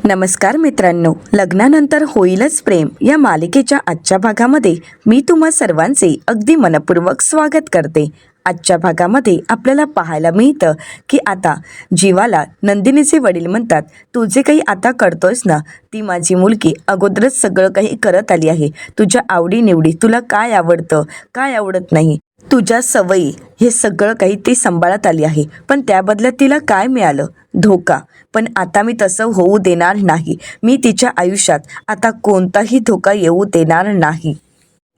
नमस्कार मित्रांनो, लग्नानंतर होईलच प्रेम या मालिकेच्या आजच्या भागामध्ये मी तुम्हा सर्वांचे अगदी मनपूर्वक स्वागत करते. आजच्या भागामध्ये आपल्याला पाहायला मिळतं की आता जीवाला नंदिनीचे वडील म्हणतात, तू जे काही आता करतोयस ना, ती माझी मुलगी अगोदरच सगळं काही करत आली आहे. तुझ्या आवडीनिवडी, तुला काय आवडतं काय आवडत नाही, तुझ्या सवयी, हे सगळं काही ती सांभाळत आली आहे. पण त्या बदल्यात तिला काय मिळालं? धोका. पण आता मी तसं होऊ देणार नाही. मी तिच्या आयुष्यात आता कोणताही धोका येऊ देणार नाही.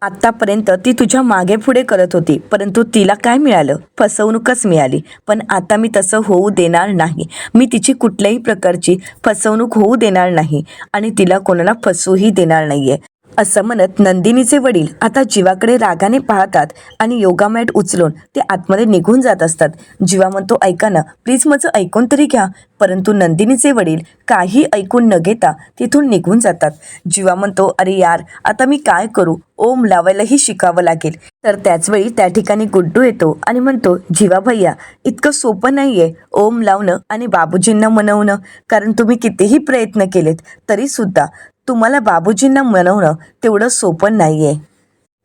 आत्तापर्यंत ती तुझ्या मागे पुढे करत होती, परंतु तिला काय मिळालं? फसवणूकच मिळाली. पण आता मी तसं होऊ देणार नाही. मी तिची कुठल्याही प्रकारची फसवणूक होऊ देणार नाही आणि तिला कोणाला फसवूही देणार नाहीये, असं म्हणत नंदिनीचे वडील आता जीवाकडे रागाने पाहतात आणि योगा मॅट उचलून ते आतमध्ये निघून जात असतात. जीवा म्हणतो, ऐका ना, प्लीज माझं ऐकून तरी घ्या. परंतु नंदिनीचे वडील काही ऐकून न घेता तिथून निघून जातात. जीवा म्हणतो, अरे यार, आता मी काय करू? ओम लावायलाही शिकावं लागेल. तर त्याचवेळी त्या ठिकाणी गुड्डू येतो आणि म्हणतो, जीवा भैया, इतकं सोपं नाहीये ओम लावणं आणि बाबूजींना मनवणं. कारण तुम्ही कितीही प्रयत्न केलेत तरी सुद्धा तुम्हाला बाबूजींना मनवणं तेवढं सोपं नाहीये.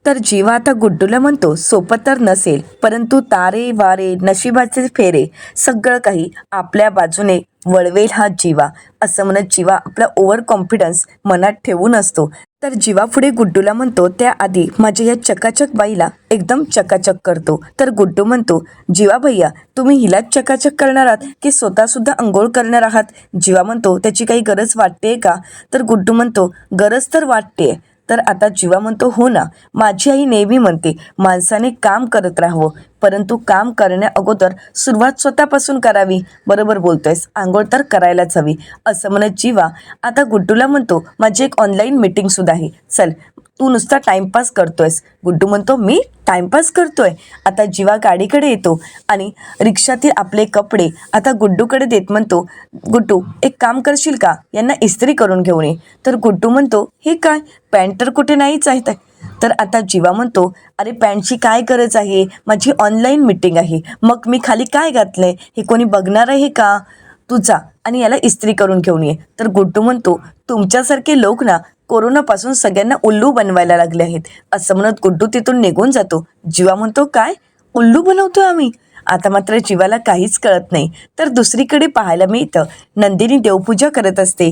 तर जीवा आता गुड्डूला म्हणतो, सोपं तर नसेल, परंतु तारे वारे नशिबाचे फेरे सगळं काही आपल्या बाजूने वळवेल हा जीवा, असं म्हणत जीवा आपला ओव्हर कॉन्फिडन्स मनात ठेवून असतो. तर जीवा पुढे गुड्डूला म्हणतो, त्याआधी माझ्या या चकाचक बाईला एकदम चकाचक करतो. तर गुड्डू म्हणतो, जीवा भैया, तुम्ही हिलाच चकाचक करणार आहात की स्वतःसुद्धा अंघोळ करणार आहात? जीवा म्हणतो, त्याची काही गरज वाटते का? तर गुड्डू म्हणतो, गरज तर वाटते. तर आता जीवा म्हणतो, हो ना, माझी आई नेहमी म्हणते माणसाने काम करत राहावं, परंतु काम करण्या अगोदर सुरुवात स्वतःपासून करावी. बरोबर बोलतोयस, आंघोळ तर करायलाच हवी, असं म्हणत जीवा आता गुड्डूला म्हणतो, माझी एक ऑनलाईन मीटिंगसुद्धा आहे, चल, तू नुसता टाइमपास करतोयस. गुड्डू म्हणतो, मी टाइमपास करतोय? आता जीवा गाडीकडे येतो आणि रिक्षातील आपले कपडे आता गुड्डूकडे देत म्हणतो, गुड्डू, एक काम करशील का, यांना इस्त्री करून घेऊन ये. तर गुड्डू म्हणतो, हे काय, पॅन्ट तर कुठे नाहीच आहे. तर आता जीवा म्हणतो, अरे पॅन्टची काय गरज आहे, माझी ऑनलाईन मीटिंग आहे, मग मी खाली काय घातलंय हे कोणी बघणार आहे का? तू जा आणि याला इस्त्री करून घेऊन ये. तर गुड्डू म्हणतो, तुमच्यासारखे लोक ना कोरोनापासून सगळ्यांना उल्लू बनवायला लागले आहेत, असं म्हणत गुड्डू तिथून निघून जातो. जीवा म्हणतो, काय उल्लू बनवतो आम्ही? आता मात्र जीवाला काहीच कळत नाही. तर दुसरीकडे पाहायला मिळतं, नंदिनी देवपूजा करत असते.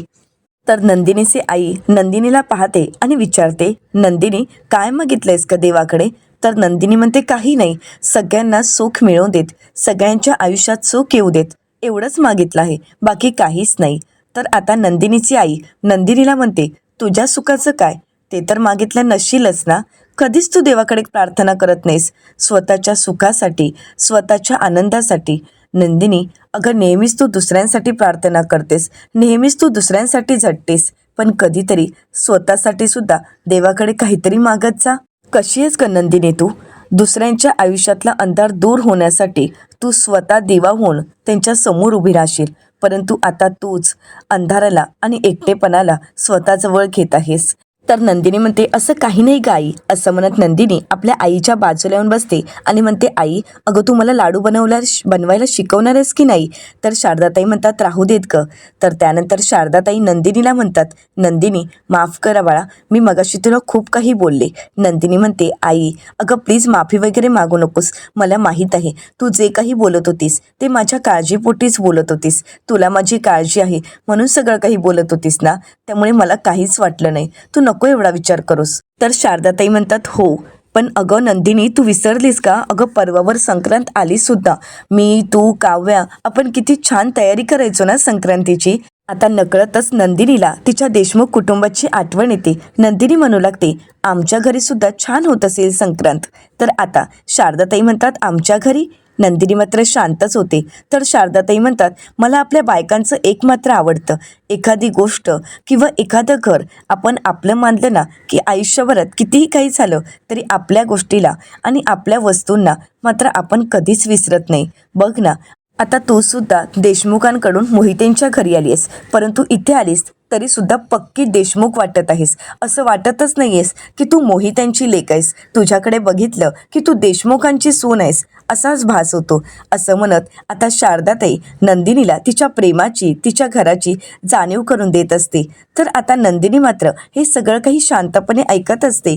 तर नंदिनीची आई नंदिनीला पाहते आणि विचारते, नंदिनी, काय मागितलंयस का देवाकडे? तर नंदिनी म्हणते, काही नाही, सगळ्यांना सुख मिळवू देत, सगळ्यांच्या आयुष्यात सुख येऊ देत, एवढंच मागितलं आहे, बाकी काहीच नाही. तर आता नंदिनीची आई नंदिनीला म्हणते, तुझ्या सुखाचं काय? ते तर मागितलं नशीलच ना. कधीच तू देवाकडे प्रार्थना करत नाहीस स्वतःच्या सुखासाठी, स्वतःच्या आनंदासाठी. नंदिनी, अगं, नेहमीच तू दुसऱ्यांसाठी प्रार्थना करतेस, नेहमीच तू दुसऱ्यांसाठी झटतेस, पण कधीतरी स्वतःसाठी सुद्धा देवाकडे काहीतरी मागत जा. कशी आहेस ग नंदिनी तू? दुसऱ्यांच्या आयुष्यातला अंधार दूर होण्यासाठी तू स्वतः दिवा होऊन त्यांच्या समोर उभी राहशील, परंतु आता तूच अंधाराला आणि एकटेपणाला स्वतःजवळ घेत आहेस. तर नंदिनी म्हणते, असं काही नाही ग आई, असं म्हणत नंदिनी आपल्या आईच्या बाजूला येऊन बसते आणि म्हणते, आई, अगं, तू मला लाडू बनवायला शिकवणार आहेस की नाही? तर शारदाताई म्हणतात, राहू देत ग. तर त्यानंतर शारदाताई नंदिनीला म्हणतात, नंदिनी, माफ करा बाळा, मी मगाशी तुला खूप काही बोलले. नंदिनी म्हणते, आई, अगं प्लीज माफी वगैरे मागू नकोस, मला माहीत आहे तू जे काही बोलत होतीस ते माझ्या काळजीपोटीच बोलत होतीस, तुला माझी काळजी आहे म्हणून सगळं काही बोलत होतीस ना, त्यामुळे मला काहीच वाटलं नाही, तू नको एवढा विचार करूस. तर शारदाताई म्हणतात, हो, पण अगं नंदिनी, तू विसरलीस का? अगं, परवावर संक्रांत आली सुद्धा, मी, तू, काव्या, आपण किती छान तयारी करायचो ना संक्रांतीची. आता नकळतच नंदिनीला तिच्या देशमुख कुटुंबाची आठवण येते. नंदिनी म्हणू लागते, आमच्या घरी सुद्धा छान होत असेल संक्रांत. तर आता शारदाताई म्हणतात, आमच्या घरी? नंदिनी मात्र शांतच होते. तर शारदाताई म्हणतात, मला आपल्या बायकांचं एक मात्र आवडतं, एखादी गोष्ट किंवा एखादं घर आपण आपलं मानलं ना की आयुष्यभरात कितीही काही झालं तरी आपल्या गोष्टीला आणि आपल्या वस्तूंना मात्र आपण कधीच विसरत नाही. बघ ना, आता तू सुद्धा देशमुखांकडून मोहितेंच्या घरी आली आहेस, परंतु इथे आलीस तरी सुद्धा पक्की देशमुख वाटत आहेस. असं वाटतच नाहीयेस की तू मोहित्यांची लेक आहेस. तुझ्याकडे बघितलं की तू देशमुखांची सून आहेस असाच भास होतो. असं म्हणत आता शारदाताई नंदिनीला तिच्या प्रेमाची, तिच्या घराची जाणीव करून देत असते. तर आता नंदिनी मात्र हे सगळं काही शांतपणे ऐकत असते.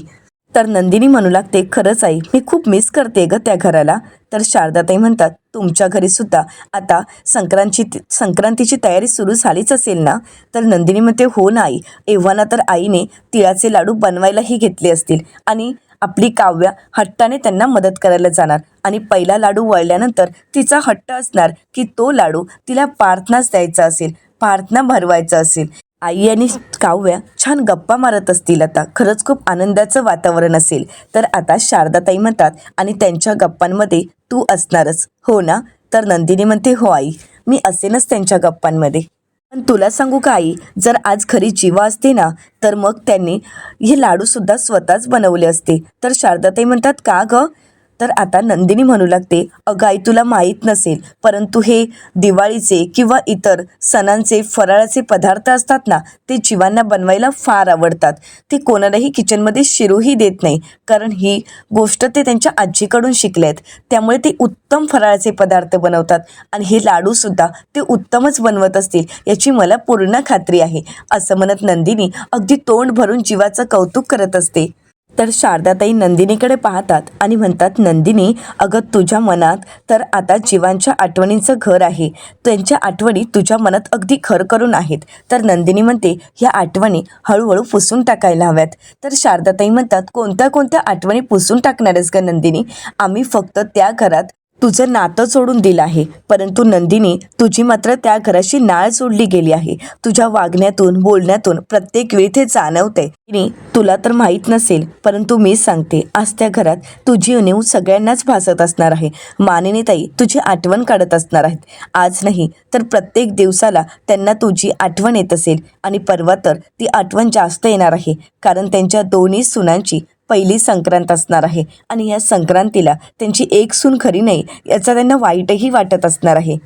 तर नंदिनी म्हणू लागते, खरंच आई, मी खूप मिस करते ग त्या घराला. तर शारदाताई म्हणतात, तुमच्या घरी सुद्धा आता संक्रांतीची तयारी सुरू झालीच असेल ना? तर नंदिनी म्हणते, हो ना आई, एव्हाना तर आईने तिळाचे लाडू बनवायलाही घेतले असतील आणि आपली काव्या हट्टाने त्यांना मदत करायला जाणार आणि पहिला लाडू वळल्यानंतर तिचा हट्ट असणार की तो लाडू तिला पार्थनाच द्यायचा असेल, पार्थना भरवायचा असेल. आई आणि काव्या छान गप्पा मारत असतील. आता खरंच खूप आनंदाचं वातावरण असेल. तर आता शारदाताई म्हणतात, आणि त्यांच्या गप्पांमध्ये तू असणारच हो ना? तर नंदिनी म्हणते, हो आई, मी असेनच त्यांच्या गप्पांमध्ये. पण तुला सांगू का आई, जर आज खरी जीवा असते ना, तर मग त्यांनी हे लाडूसुद्धा स्वतःच बनवले असते. तर शारदाताई म्हणतात, का ग? तर आता नंदिनी म्हणू लागते, अगं आई, तुला माहीत नसेल, परंतु हे दिवाळीचे किंवा इतर सणांचे फराळाचे पदार्थ असतात ना, ते जीवांना बनवायला फार आवडतात. ते कोणालाही किचनमध्ये शिरूही देत नाही, कारण ही गोष्ट ते त्यांच्या आजीकडून शिकले आहेत. त्यामुळे ते उत्तम फराळाचे पदार्थ बनवतात आणि हे लाडूसुद्धा ते उत्तमच बनवत असतील याची मला पूर्ण खात्री आहे. असं म्हणत नंदिनी अगदी तोंड भरून जीवाचं कौतुक करत असते. तर शारदाताई नंदिनीकडे पाहतात आणि म्हणतात, नंदिनी, अगं तुझ्या मनात तर आता जीवांच्या आठवणींचं घर आहे. त्यांच्या आठवणी तुझ्या मनात अगदी घर करून आहेत. तर नंदिनी म्हणते, ह्या आठवणी हळूहळू पुसून टाकायला हव्यात. तर शारदाताई म्हणतात, कोणत्या कोणत्या आठवणी पुसून टाकणारच ग नंदिनी? आम्ही फक्त त्या घरात तुझं नातं सोडून दिलं आहे, परंतु नंदिनी, तुझी मात्र त्या घराशी नाळ सोडली गेली आहे. तुझ्या वागण्यातून, बोलण्यातून प्रत्येक वेळी ते जाणवते. तुला तर माहीत नसेल, परंतु मी सांगते, आज त्या घरात तुझी उणीव सगळ्यांनाच भासत असणार आहे. मानिनीताई तुझी आठवण काढत असणार आहेत. आज नाही तर प्रत्येक दिवसाला त्यांना तुझी आठवण येत असेल आणि परवा तर ती आठवण जास्त येणार आहे, कारण त्यांच्या दोन्ही सुनांची पहिली संक्रांत असणार आहे आणि या संक्रांतीला त्यांची एक सून खरी नाही याचा त्यांना वाईटही वाटत असणार आहे.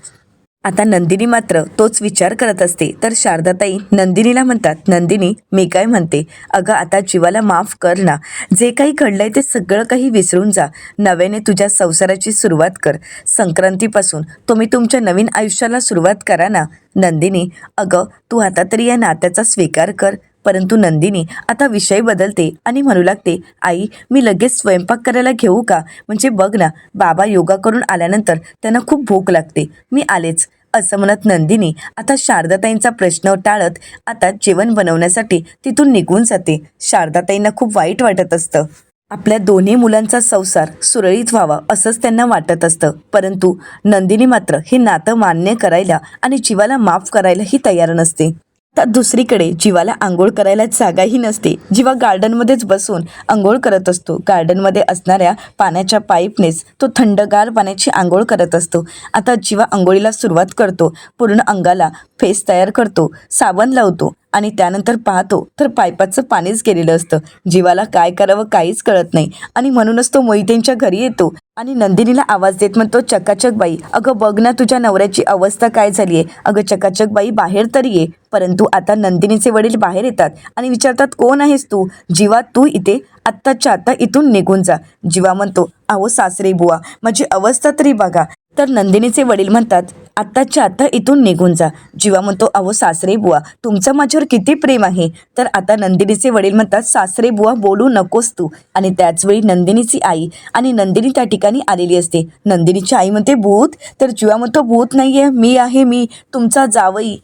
आता नंदिनी मात्र तोच विचार करत असते. तर शारदाताई नंदिनीला म्हणतात, नंदिनी, मी काय म्हणते, अगं आता जीवाला माफ कर ना. जे काही घडलंय ते सगळं काही विसरून जा. नव्याने तुझ्या संसाराची सुरुवात कर. संक्रांतीपासून तुम्ही तुमच्या नवीन आयुष्याला सुरुवात करा ना. नंदिनी, अगं तू आता तरी या नात्याचा स्वीकार कर. परंतु नंदिनी आता विषय बदलते आणि म्हणू लागते, आई, मी लगेच स्वयंपाक करायला घेऊ का? म्हणजे बघ ना, बाबा योगा करून आल्यानंतर त्यांना खूप भूक लागते, मी आलेच. असं म्हणत नंदिनी आता शारदाताईंचा प्रश्न टाळत आता जेवण बनवण्यासाठी तिथून निघून जाते. शारदाताईंना खूप वाईट वाटत असतं. आपल्या दोन्ही मुलांचा संसार सुरळीत व्हावा असंच त्यांना वाटत असतं, परंतु नंदिनी मात्र हे नातं मान्य करायला आणि जीवाला माफ करायलाही तयार नसते. तर दुसरीकडे जीवाला आंघोळ करायला जागाही नसते. जीवा गार्डनमध्येच बसून आंघोळ करत असतो. गार्डनमध्ये असणाऱ्या पाण्याच्या पाईपनेच तो थंडगार पाण्याची आंघोळ करत असतो. आता जीवा आंघोळीला सुरुवात करतो. पूर्ण अंगाला फेस तयार करतो, साबण लावतो आणि त्यानंतर पाहतो तर पाईपाचं पाणीच गेलेलं असतं. जीवाला काय करावं काहीच कळत नाही आणि म्हणूनच तो मोहितेंच्या घरी येतो आणि नंदिनीला आवाज देत म्हणतो, चकाचक बाई, अगं बघ ना तुझ्या नवऱ्याची अवस्था काय झाली आहे. अगं चकाचक बाई, बाहेर तरी ये. परंतु आता नंदिनीचे वडील बाहेर येतात आणि विचारतात, कोण आहेस तू? जीवा, तू इथे आत्ताच्या आत्ता इथून निघून जा. जीवा म्हणतो, अहो सासरे बुवा, माझी अवस्था तरी बघा. तर नंदिनीचे वडील म्हणतात, आत्ताच्या आत्ता इथून निघून जा. जीवा म्हणतो, अहो सासरे बुवा, तुमचं माझ्यावर किती प्रेम आहे. तर आता नंदिनीचे वडील म्हणतात, सासरे बुवा बोलू नकोस तू. आणि त्याचवेळी नंदिनीची आई आणि नंदिनी त्या ठिकाणी आलेली असते. नंदिनीची आई म्हणते, भूत? तर जीवा म्हणतो, भूत नाहीये, मी आहे, मी तुमचा जावई.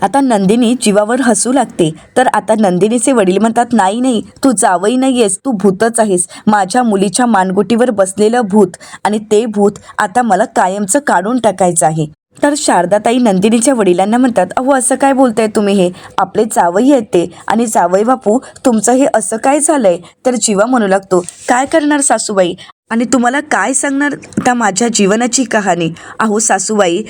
आता नंदिनी जीवावर हसू लागते. तर आता नंदिनीचे वडील म्हणतात, नाही नाही, तू जावई नाही आहेस, तू भूतच आहेस, माझ्या मुलीच्या मानगुटीवर बसलेलं भूत, आणि ते भूत आता मला कायमचं काढून टाकायचं आहे. तर शारदाताई नंदिनीच्या वडिलांना म्हणतात, अहो असं काय बोलताय तुम्ही, हे आपले जावई आहेत ते, आणि जावई बापू तुमचं हे असं काय झालंय. तर जीवा म्हणू लागतो, काय करणार सासूबाई, आणि तुम्हाला काय सांगणार आता माझ्या जीवनाची कहाणी. अहो सासूबाई,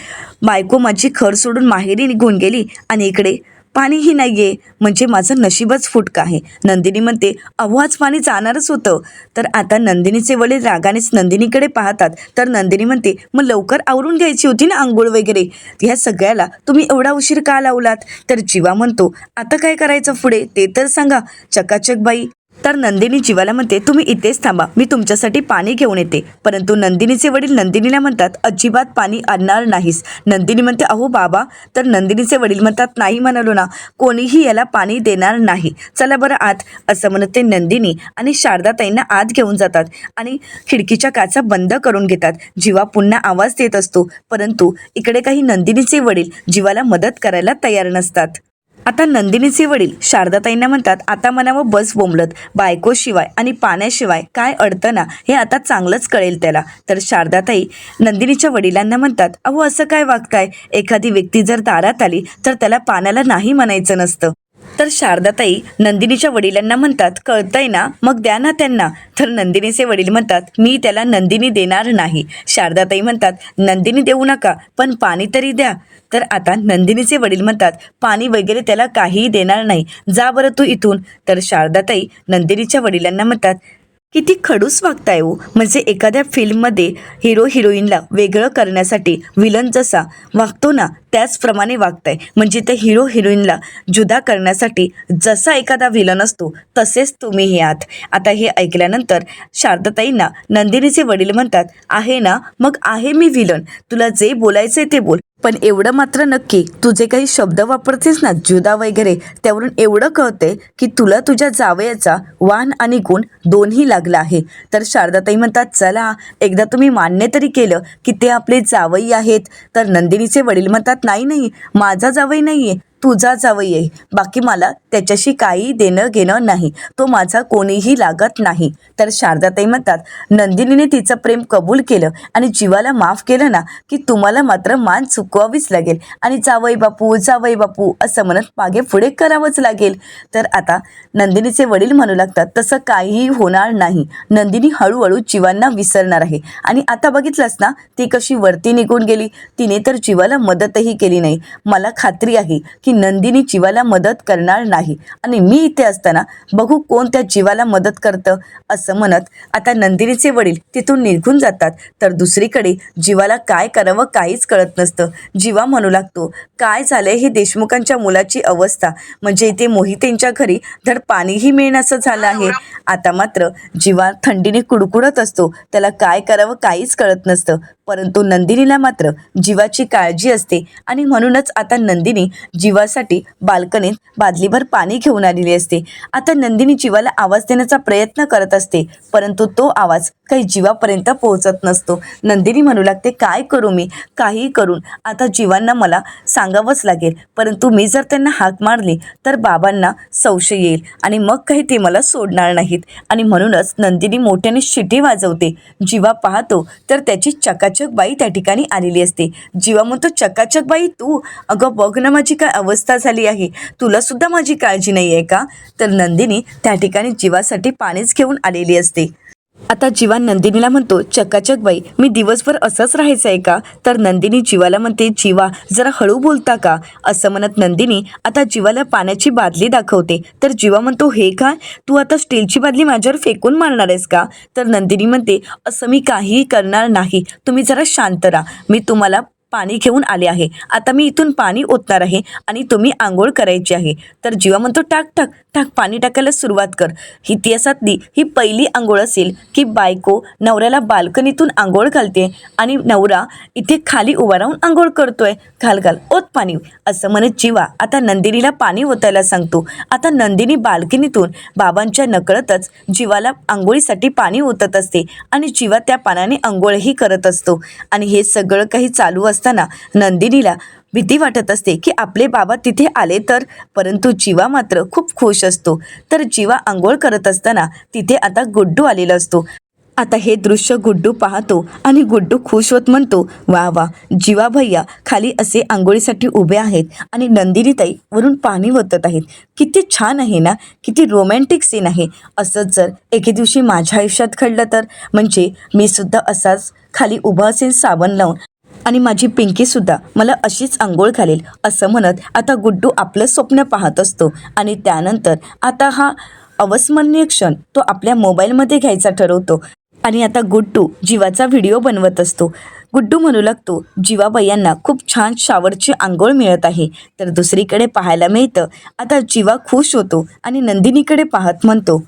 बायको माझी घर सोडून माहेरी निघून गेली आणि इकडे पाणीही नाही आहे, म्हणजे माझं नशीबच फुटकं आहे. नंदिनी म्हणते, अहो आज पाणी जाणारच होतं. तर आता नंदिनीचे वडील रागानेच नंदिनीकडे पाहतात. तर नंदिनी म्हणते, मग लवकर आवरून घ्यायची होती ना आंघोळ वगैरे, ह्या सगळ्याला तुम्ही एवढा उशीर का लावलात? तर जीवा म्हणतो, आता काय करायचं पुढे ते तर सांगा चकाचक बाई. तर नंदिनी जीवाला म्हणते, तुम्ही इथेच थांबा, मी तुमच्यासाठी पाणी घेऊन येते. परंतु नंदिनीचे वडील नंदिनीला म्हणतात, अजिबात पाणी आणणार नाहीस. नंदिनी म्हणते, अहो बाबा. तर नंदिनीचे वडील म्हणतात, नाही म्हणालो ना, कोणीही याला पाणी देणार नाही, चला बरं आत. असं म्हणत ते नंदिनी आणि शारदाताईंना आत घेऊन जातात आणि खिडकीच्या काचा बंद करून घेतात. जीवा पुन्हा आवाज देत असतो, परंतु इकडे काही नंदिनीचे वडील जीवाला मदत करायला तयार नसतात. आता नंदिनीचे वडील शारदाताईंना म्हणतात, आता म्हणावं बस बोंबलत, बायकोशिवाय आणि पाण्याशिवाय काय अडतं ना, हे आता चांगलंच कळेल त्याला. तर शारदाताई नंदिनीच्या वडिलांना म्हणतात, अहो असं काय वागताय? एखादी व्यक्ती जर दारात आली तर त्याला पाण्याला नाही म्हणायचं नसतं. तर शारदाताई नंदिनीच्या वडिलांना म्हणतात, कळतंय ना, मग द्या ना त्यांना. तर नंदिनीचे वडील म्हणतात, मी त्याला नंदिनी देणार नाही. शारदाताई म्हणतात, नंदिनी देऊ नका, पण पाणी तरी द्या. तर आता नंदिनीचे वडील म्हणतात, पाणी वगैरे त्याला काहीही देणार नाही, जा बरं तू इथून. तर शारदाताई नंदिनीच्या वडिलांना म्हणतात, किती खडूस वागताय हो. म्हणजे एखाद्या फिल्ममध्ये हिरो हिरोईनला वेगळं करण्यासाठी विलन जसा वागतो ना, त्याचप्रमाणे वागताय. म्हणजे त्या हिरो हिरोईनला जुदा करण्यासाठी जसा एखादा विलन असतो तसेच तुम्ही हे आहात. आता हे ऐकल्यानंतर शारदाताईंना नंदिनीचे वडील म्हणतात, आहे ना, मग आहे मी विलन, तुला जे बोलायचे ते बोल, पण एवढं मात्र नक्की, तू जे काही शब्द वापरतेस ना जुदा वगैरे, त्यावरून एवढं कळते की तुला तुझ्या जावयाचा वाण आणि गुण दोन्ही लागला आहे. तर शारदाताई म्हणतात, चला एकदा तुम्ही मान्य तरी केलं की ते आपले जावई आहेत. तर नंदिनीचे वडील म्हणतात, नाही नाही, माझा जावई नाही आहे, तुझा जावई आहे. बाकी मला त्याच्याशी काही देणं घेणं नाही, तो माझा कोणीही लागत नाही. तर शारदाताई म्हणतात, नंदिनीने तिचं प्रेम कबूल केलं आणि जीवाला माफ केलं ना, की तुम्हाला मात्र मान चुकवावीच लागेल आणि जावई बापू असं म्हणत मागे पुढे करावंच लागेल. तर आता नंदिनीचे वडील म्हणू लागतात, तसं काहीही होणार नाही. नंदिनी हळूहळू जीवांना विसरणार आहे. आणि आता बघितलंस ना, ती कशी वरती निघून गेली, तिने तर जीवाला मदतही केली नाही. मला खात्री आहे की नंदिनी जीवाला मदत करणार नाही आणि मी इथे असताना बघू कोण त्या जीवाला मदत करतं. असं म्हणत आता नंदिनीचे वडील तिथून निघून जातात. तर दुसरीकडे जीवाला काय करावं काहीच कळत नसतं. जीवा म्हणू लागतो, काय झालंय हे देशमुखांच्या मुलाची अवस्था, म्हणजे इथे मोहितेंच्या घरी धड पाणीही मिळण्याचं झालं आहे. आता मात्र जीवा थंडीने कुडकुडत असतो, त्याला काय करावं काहीच कळत नसतं. परंतु नंदिनीला मात्र जीवाची काळजी असते आणि म्हणूनच आता नंदिनी जीवासाठी बाल्कनीत बादलीभर पाणी घेऊन आलेली असते. आता नंदिनी जीवाला आवाज देण्याचा प्रयत्न करत असते, परंतु तो आवाज काही जीवापर्यंत पोहोचत नसतो. नंदिनी म्हणू लागते, काय करू मी, काही करून आता जीवांना मला सांगावंच लागेल, परंतु मी जर त्यांना हाक मारली तर बाबांना संशय येईल आणि मग काही ते मला सोडणार नाहीत. आणि म्हणूनच नंदिनी मोठ्याने शिटी वाजवते. जीवा पाहतो तर त्याची चकाचक बाई त्या ठिकाणी आलेली असते. जीवा म्हणतो, चकाचक बाई तू, अगं बघ ना माझी काय अवस्था झाली आहे, तुला सुद्धा माझी काळजी नाही आहे का? तर नंदिनी त्या ठिकाणी जीवासाठी पाणीच घेऊन आलेली असते. आता जीवा नंदिनीला म्हणतो, चकाचक बाई मी दिवसभर असंच राहायचं आहे का? तर नंदिनी जीवाला म्हणते, जीवा जरा हळू बोलता का? असं म्हणत नंदिनी आता जीवाला पाण्याची बादली दाखवते. तर जीवा म्हणतो, हे काय, तू आता स्टीलची बादली माझ्यावर फेकून मारणार आहेस का? तर नंदिनी म्हणते, असं मी काहीही करणार नाही, तुम्ही जरा शांत राहा, मी तुम्हाला पाणी घेऊन आले आहे, आता मी इथून पाणी ओतणार आहे आणि तुम्ही आंघोळ करायची आहे. तर जीवा म्हणतो, टाक टाक टाक, पाणी टाकायला सुरुवात कर. इतिहासातली ही पहिली आंघोळ असेल की बायको नवऱ्याला बाल्कनीतून आंघोळ घालते आणि नवरा इथे खाली उभा राहून आंघोळ करतोय. घाल घाल ओत पाणी. असं म्हणत जीवा आता नंदिनीला पाणी ओतायला सांगतो. आता नंदिनी बाल्कनीतून बाबांच्या नकळतच जीवाला आंघोळीसाठी पाणी ओतत असते आणि जीवा त्या पाण्याने आंघोळही करत असतो. आणि हे सगळं काही चालू असताना नंदिनीला भीती वाटत असते की आपले बाबा तिथे आले तर, परंतु जीवा मात्र खूप खुश असतो. तर जीवा आंघोळ करत असताना तिथे आता गुड्डू आलेला असतो. आता हे दृश्य गुड्डू पाहतो आणि गुड्डू खुश होत म्हणतो, वा वा, जीवा भैया खाली असे आंघोळीसाठी उभे आहेत आणि नंदिनीताई वरून पाणी ओतत आहेत, किती छान आहे ना, किती रोमॅन्टिक सीन आहे. असंच जर एके दिवशी माझ्या आयुष्यात घडलं तर, म्हणजे मी सुद्धा असाच खाली उभा असेल साबण लावून आणि माझी पिंकीसुद्धा मला अशीच आंघोळ घालेल असं म्हणत आता गुड्डू आपलं स्वप्न पाहत असतो. आणि त्यानंतर आता हा अविस्मरणीय क्षण तो आपल्या मोबाईलमध्ये घ्यायचा ठरवतो. आणि आता गुड्डू जीवाचा व्हिडिओ बनवत असतो. गुड्डू म्हणू लागतो, जीवाबाई यांना खूप छान शावरची आंघोळ मिळत आहे. तर दुसरीकडे पाहायला मिळतं आता जीवा खुश होतो आणि नंदिनीकडे पाहत म्हणतो,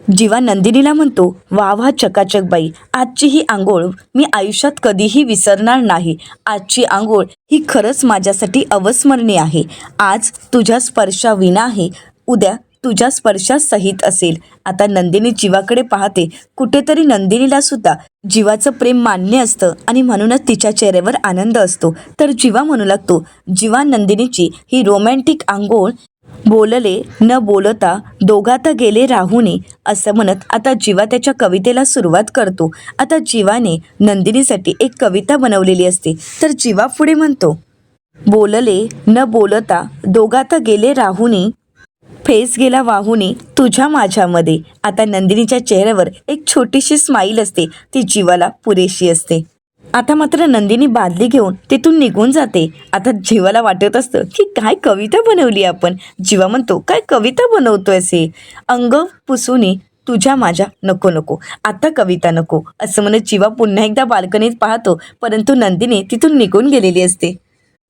जीवा नंदिनीला म्हणतो, वा वा चकाचक बाई, आजची ही आंघोळ मी आयुष्यात कधीही विसरणार नाही. आजची आंघोळ ही खरंच माझ्यासाठी अविस्मरणीय आहे. आज तुझ्या स्पर्शाविना आहे, उद्या तुझ्या स्पर्शासहित असेल. आता नंदिनी जीवाकडे पाहते. कुठेतरी नंदिनीला सुद्धा जीवाचं प्रेम मान्य असतं आणि म्हणूनच तिच्या चेहऱ्यावर आनंद असतो. तर जीवा म्हणू लागतो, जीवा नंदिनीची ही रोमॅन्टिक आंघोळ बोलले न बोलता दोघात गेले राहुनी असं म्हणत आता जीवा त्याच्या कवितेला सुरुवात करतो. आता जीवाने नंदिनीसाठी एक कविता बनवलेली असते. तर जीवा पुढे म्हणतो, बोलले न बोलता दोघात गेले राहुनी, फेस गेला वाहुनी तुझ्या माझ्यामध्ये. आता नंदिनीच्या चेहऱ्यावर एक छोटीशी स्माईल असते, ती जीवाला पुरेशी असते. आता मात्र नंदिनी बादली घेऊन तिथून निघून जाते. आता जीवाला वाटत असतं की काय कविता बनवली आपण. जीवा म्हणतो, काय कविता बनवतोय असे, अंग पुसूनी तुझ्या माझ्या नको नको, आता कविता नको असं म्हणत जीवा पुन्हा एकदा बाल्कनीत पाहतो. परंतु नंदिनी तिथून निघून गेलेली असते.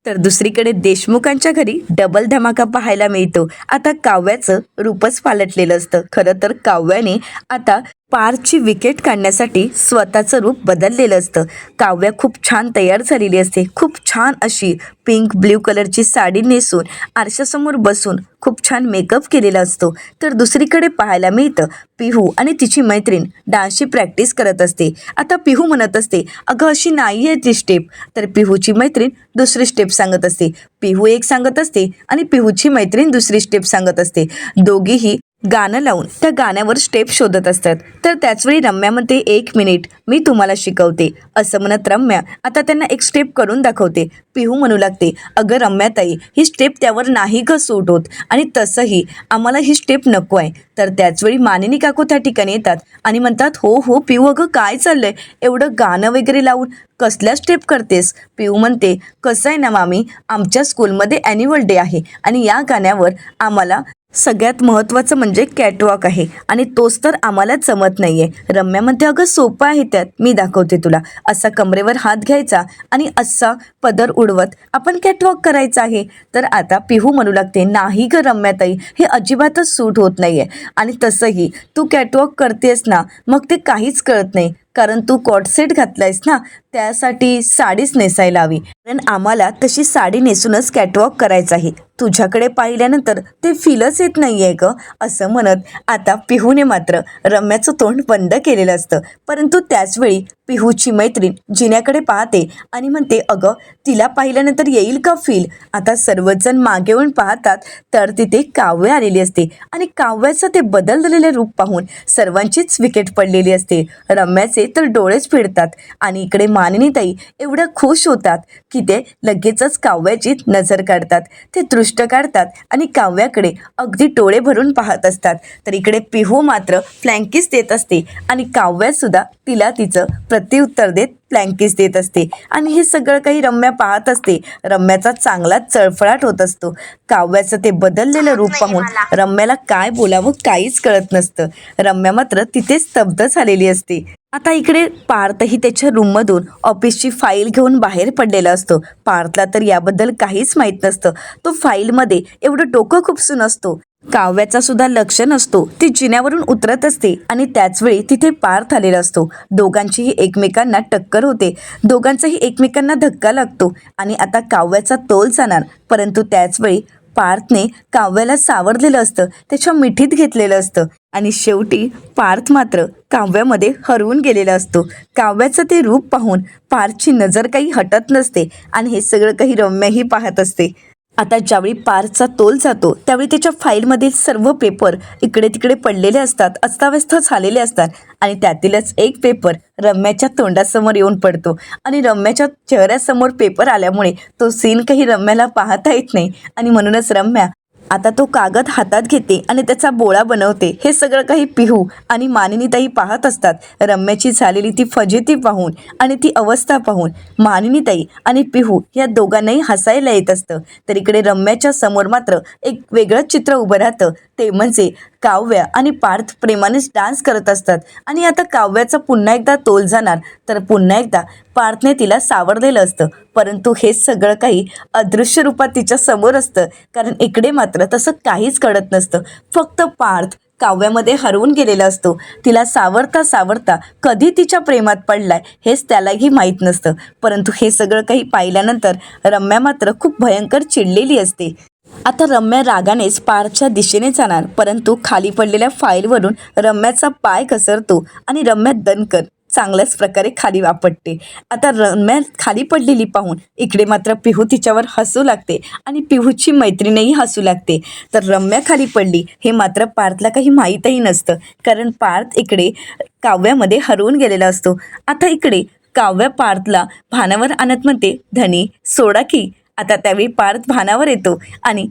तर दुसरीकडे देशमुखांच्या घरी डबल धमाका पाहायला मिळतो. आता काव्याचं रूपच पालटलेलं असतं. खरं तर काव्याने आता पारची विकेट काढण्यासाठी स्वतःचं रूप बदललेलं असतं. काव्या खूप छान तयार झालेली असते. खूप छान अशी पिंक ब्ल्यू कलरची साडी नेसून आरशासमोर बसून खूप छान मेकअप केलेला असतो. तर दुसरीकडे पाहायला मिळतं पिहू आणि तिची मैत्रीण डान्सची प्रॅक्टिस करत असते. आता पिहू म्हणत असते, अगं अशी नाही आहे ती स्टेप. तर पिहूची मैत्रीण दुसरी स्टेप सांगत असते. पिहू एक सांगत असते आणि पिहूची मैत्रीण दुसरी स्टेप सांगत असते. दोघीही गाणं लावून त्या गाण्यावर स्टेप शोधत असतात. तर त्याचवेळी रम्या म्हणते, 1 मिनिट मी तुम्हाला शिकवते असं म्हणत रम्या आता त्यांना एक स्टेप करून दाखवते. पिहू म्हणू लागते, अगं रम्याताई, ही स्टेप त्यावर नाही ग सूट होत आणि तसंही आम्हाला ही स्टेप नको आहे. तर त्याचवेळी मानिनी काकू त्या ठिकाणी येतात आणि म्हणतात, हो हो पिहू, अगं काय चाललंय, एवढं गाणं वगैरे लावून कसल्या स्टेप करतेस. पिहू म्हणते, कसं आहे ना मामी, आमच्या स्कूलमध्ये ॲन्युअल डे आहे आणि या गाण्यावर आम्हाला सगळ्यात महत्त्वाचं म्हणजे कॅटवॉक आहे आणि तोच तर आम्हाला जमत नाही आहे. रम्या म्हणते, अगं सोपं आहे, त्यात मी दाखवते तुला. असा कमरेवर हात घ्यायचा आणि असा पदर उडवत आपण कॅटवॉक करायचा आहे. तर आता पिहू म्हणू लागते, नाही ग रम्याताई, हे अजिबातच सूट होत नाही आहे आणि तसंही तू कॅटवॉक करतेस ना, मग ते काहीच कळत नाही, कारण तू कॉटसेट घातलायस ना, त्यासाठी साडीच नेसायला हवी. कारण आम्हाला तशी साडी नेसूनच कॅटवॉक करायचं आहे. तुझ्याकडे पाहिल्यानंतर ते फीलच येत नाही आहे ग असं म्हणत आता पिहूने मात्र रम्याचं तोंड बंद केलेलं असतं. परंतु त्याचवेळी पिहूची मैत्रीण जिन्याकडे पाहते आणि म्हणते, अगं तिला पाहिल्यानंतर येईल का फील. आता सर्वजण मागे येऊन पाहतात तर तिथे काव्य आलेली असते आणि काव्याचं ते बदललेले रूप पाहून सर्वांचीच विकेट पडलेली असते. रम्याचे तर डोळेच फिरतात आणि इकडे मानिनीताई एवढ्या खुश होतात की ते लगेचच काव्याची नजर काढतात. ते दृष्ट काढतात आणि काव्याकडे अगदी डोळे भरून पाहत असतात. तर इकडे पिहू मात्र फ्लँकीस देत असते आणि काव्यासुद्धा तिला तिचं प्रत्युत्तर देत फ्लँकीस देत असते. आणि हे सगळं काही रम्या पाहत असते. रम्याचा चांगलाच चळफळाट होत असतो. काव्याचं ते बदललेलं रूप पाहून रम्याला काय बोलावं काहीच कळत नसतं. रम्या मात्र तिथे स्तब्ध झालेली असते. आता इकडे पार्थही त्याच्या रूममधून ऑफिसची फाईल घेऊन बाहेर पडलेला असतो. पार्थला तर याबद्दल काहीच माहीत नसतं. तो फाईलमध्ये एवढं डोकं खुपसून असतो. काव्याचा सुद्धा लक्ष नसतो. ती जिन्यावरून उतरत असते आणि त्याचवेळी तिथे पार्थ आलेला असतो. दोघांचीही एकमेकांना टक्कर होते. दोघांचाही एकमेकांना धक्का लागतो आणि आता काव्याचा तोल जाणार. परंतु त्याचवेळी पार्थने काव्याला सावरलेलं असतं, त्याच्या मिठीत घेतलेलं असतं आणि शेवटी पार्थ मात्र काव्यामध्ये हरवून गेलेला असतो. काव्याचं ते रूप पाहून पार्थची नजर काही हटत नसते आणि हे सगळं काही रम्याही पाहत असते. आता ज्यावेळी पार्थचा तोल जातो त्यावेळी त्याच्या फाईलमधील सर्व पेपर इकडे तिकडे पडलेले असतात, अस्ताव्यस्त झालेले असतात आणि त्यातीलच एक पेपर रम्याच्या तोंडासमोर येऊन पडतो आणि रम्याच्या चेहऱ्यासमोर पेपर आल्यामुळे तो सीन काही रम्याला पाहता येत नाही आणि म्हणूनच रम्या आता तो कागद हातात घेते आणि त्याचा बोळा बनवते. हे सगळं काही पिहू आणि मानिनीताई पाहत असतात. रम्याची झालेली ती फजिती पाहून आणि ती अवस्था पाहून मानिनीताई आणि पिहू या दोघांनाही हसायला येत असतं. तर इकडे रम्याच्या समोर मात्र एक वेगळंच चित्र उभं राहतं. ते म्हणजे काव्या आणि पार्थ प्रेमानेच डान्स करत असतात. आणि आता काव्याचा पुन्हा एकदा तोल जाणार, तर पुन्हा एकदा पार्थने तिला सावरलेलं असतं. परंतु हे सगळं काही अदृश्य रूपात तिच्या समोर असतं, कारण इकडे मात्र तसं काहीच कळत नसतं. फक्त पार्थ काव्यामध्ये हरवून गेलेला असतो. तिला सावरता सावरता कधी तिच्या प्रेमात पडलाय हेच त्यालाही माहीत नसतं. परंतु हे सगळं काही पाहिल्यानंतर रम्या मात्र खूप भयंकर चिडलेली असते. आता रम्या रागानेच पार्थच्या दिशेने जाणार, परंतु खाली पडलेल्या फाईलवरून रम्याचा पाय घसरतो आणि रम्या दणकन चांगल्याच प्रकारे खाली आपटते. आता रम्या खाली पडलेली पाहून इकडे मात्र पिहू तिच्यावर हसू लागते आणि पिहूची मैत्रीणही हसू लागते. तर रम्या खाली पडली हे मात्र पार्थला काही माहीतही नसतं, कारण पार्थ इकडे काव्यामध्ये हरवून गेलेला असतो. आता इकडे काव्या पार्थला भानावर आणत म्हणते, धनी सोडा की. आता त्यावेळी पार्थ भानावर येतो आणि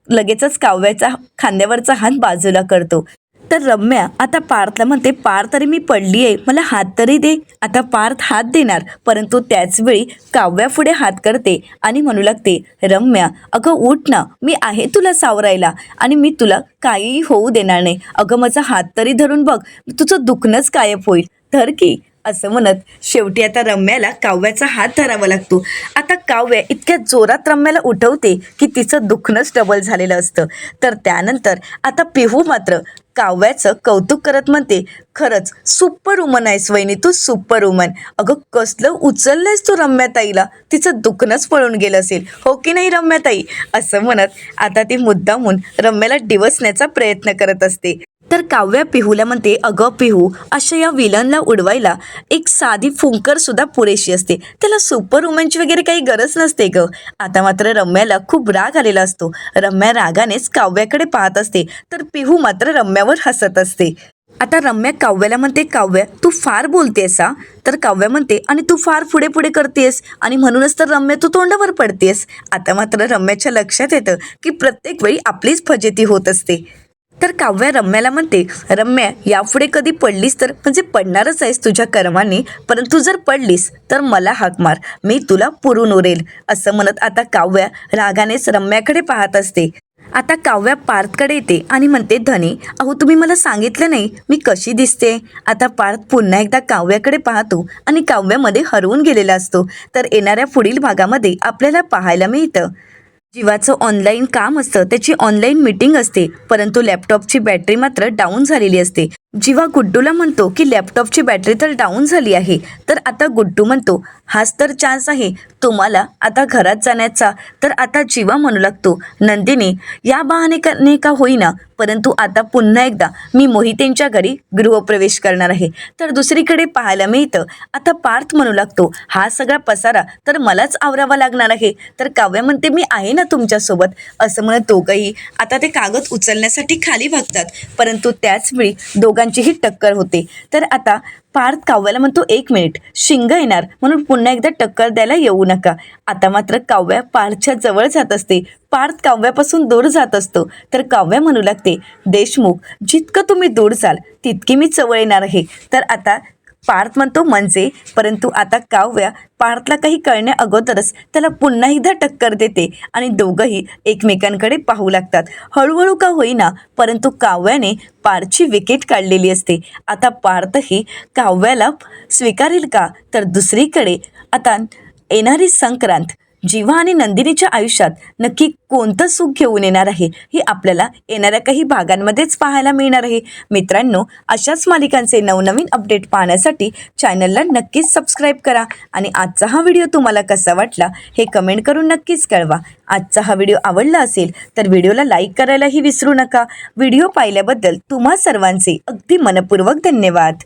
लगेचच काव्याचा खांद्यावरचा हात बाजूला करतो. तर रम्या आता पार्थला म्हणते, पार्थ अरे मी पडली आहे, मला हात तरी दे. आता पार्थ हात देणार, परंतु त्याचवेळी काव्या पुढे हात करते आणि म्हणू लागते, रम्या अगं उठ ना, मी आहे तुला सावरायला आणि मी तुला काहीही होऊ देणार नाही. अगं माझा हात तरी धरून बघ, तुझं दुखणंच गायब होईल, धर की. असं म्हणत शेवटी आता रम्याला काव्याचा हात धरावा लागतो. आता काव्या इतक्या जोरात रम्याला उठवते की तिचं दुखणंच डबल झालेलं असतं. तर त्यानंतर आता पिहू मात्र काव्याचं कौतुक करत म्हणते, खरंच सुपर वुमन आहेस वहिनी तू, सुपर वुमन. अगं कसलं उचललंयस तू रम्याताईला, तिचं दुखणंच पळून गेलं असेल, हो की नाही रम्याताई. असं म्हणत आता ती मुद्दामून रम्याला डिवसण्याचा प्रयत्न करत असते. तर काव्या पिहूला म्हणते, अगं पिहू अशा या विलनला उडवायला एक साधी फुंकर सुद्धा पुरेशी असते, त्याला सुपर वुमनची वगैरे काही गरज नसते ग. आता मात्र रम्याला खूप राग आलेला असतो. रम्या रागानेच काव्याकडे पाहत असते, तर पिहू मात्र रम्यावर हसत असते. आता रम्या काव्याला म्हणते, काव्या तू फार बोलतेस हा. तर काव्या म्हणते, आणि तू फार पुढे पुढे करतेस आणि म्हणूनच तर रम्या तू तोंडावर पडतेस. आता मात्र रम्याच्या लक्षात येतं की प्रत्येक वेळी आपलीच फजिती होत असते. तर काव्या रम्याला म्हणते, रम्या यापुढे कधी पडलीस तर, म्हणजे पडणारच आहेस तुझ्या कर्माने, परंतु जर पडलीस तर मला हाक मार, मी तुला पुरून उरेल. असं म्हणत आता काव्या रागानेच रम्याकडे पाहत असते. आता काव्या पार्थकडे येते आणि म्हणते, धनी अहो तुम्ही मला सांगितलं नाही मी कशी दिसते. आता पार्थ पुन्हा एकदा काव्याकडे पाहतो आणि काव्यामध्ये हरवून गेलेला असतो. तर येणाऱ्या पुढील भागामध्ये आपल्याला पाहायला मिळतं, जीवाचं ऑनलाईन काम असतं, त्याची ऑनलाईन मीटिंग असते, परंतु लॅपटॉपची बॅटरी मात्र डाऊन झालेली असते. जीवा गुड्डूला म्हणतो की लॅपटॉपची बॅटरी तर डाऊन झाली आहे. तर आता गुड्डू म्हणतो, हाच तर चान्स आहे तुम्हाला आता घरात जाण्याचा. तर आता जीवा म्हणू लागतो, नंदिनी या बहाणे का होईना, परंतु आता पुन्हा एकदा मी मोहितेंच्या घरी गृहप्रवेश करणार आहे. तर दुसरीकडे पाहायला मिळतं आता पार्थ म्हणू लागतो, हा सगळा पसारा तर मलाच आवरावा लागणार आहे. तर काव्या म्हणते, मी आहे ना तुमच्यासोबत. असं म्हणत दोघंही आता ते कागद उचलण्यासाठी खाली भागतात, परंतु त्याचवेळी दोघांचीही टक्कर होते. तर आता पार्थ काव्याला म्हणतो, एक मिनिट शिंग येणार म्हणून पुन्हा एकदा टक्कर द्यायला येऊ नका. आता मात्र काव्या पार्थच्या जवळ जात असते, पार्थ काव्यापासून दूर जात असतो. तर काव्या म्हणू लागते, देशमुख जितकं तुम्ही दूर जाल तितकी मी जवळ येणार आहे. तर आता पार्थ म्हणतो म्हणजे, परंतु आता काव्या पार्थला काही कळण्या अगोदरच त्याला पुन्हा एकदा टक्कर देते आणि दोघंही एकमेकांकडे पाहू लागतात. हळूहळू का होईना, परंतु काव्याने पार्थची विकेट काढलेली असते. आता पार्थही काव्याला स्वीकारेल का. तर दुसरीकडे आता येणारी संक्रांत जीवा आणि नंदिनीच्या आयुष्यात नक्की कोणतं सुख घेऊन येणार आहे हे आपल्याला येणाऱ्या काही भागांमध्येच पाहायला मिळणार आहे. मित्रांनो, अशाच मालिकांचे नवनवीन अपडेट पाहण्यासाठी चॅनलला नक्कीच सबस्क्राईब करा आणि आजचा हा व्हिडिओ तुम्हाला कसा वाटला हे कमेंट करून नक्कीच कळवा. आजचा हा व्हिडिओ आवडला असेल तर व्हिडिओला लाईक करायलाही विसरू नका. व्हिडिओ पाहिल्याबद्दल तुम्हा सर्वांचे अगदी मनपूर्वक धन्यवाद.